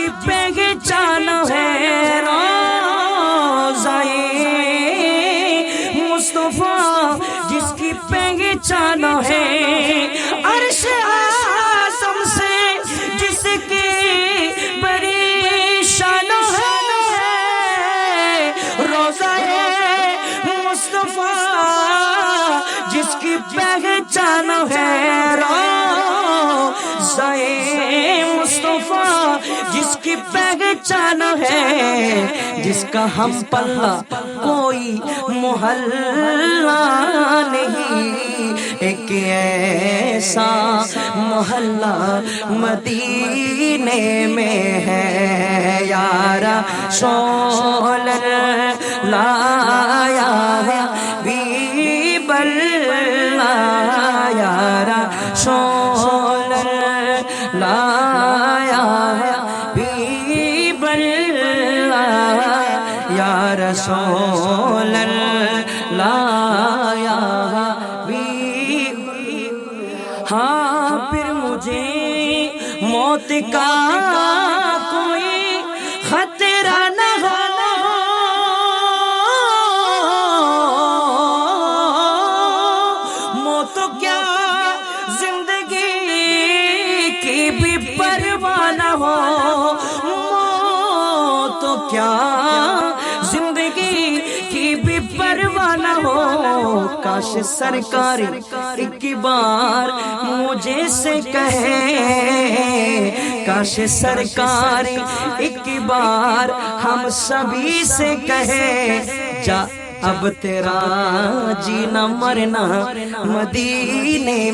کی پہچان ہے روضائے مصطفیٰ، جس کی پہچان ہے عرش اعظم سے، جس کی بڑی شان ہے روضائے مصطفیٰ، جس کی پہچان ہے روضائے مصطفیٰ، جس کی پہچان ہے، جس کا ہم پلہ کوئی محلہ نہیں، ایک ایسا محلہ مدینے میں ہے یا رسول اللہ یا حبیب اللہ یا رسول اللہ یا حبیب اللہ یا رسول اللہ یا حبیب۔ ہاں پھر مجھے موت کا کوئی خطرہ نہ ہو، موت کیا زندگی کی بھی پرواہ نہ ہو، موت کیا زندگی کی بھی پرواہ نہ ہو، کاش سرکار ایک بار مجھے سے کہے، کاش سرکار ایک بار ہم سبھی سے کہے، جا اب تیرا جینا مرنا মদিনে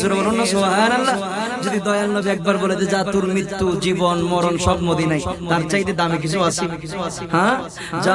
ضرور না সুবহানাল্লাহ। যদি দয়াল নবী একবার বলে যে যা তোর মৃত্যু জীবন মরণ সব মদিনায়, তার চাইতে দামি কিছু আছে? হ্যাঁ, যা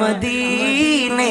মদিনে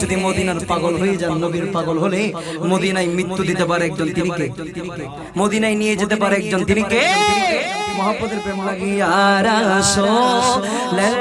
যদি মদিনার পাগল হয়ে যান, নবীর পাগল হলে মদিনায় মৃত্যু দিতে পারে একজন, তিনি কে? মদিনায় নিয়ে যেতে পারে একজন, তিনি কে? মোহাম্মদের প্রেম লাগিয়া রাসূলুল্লাহ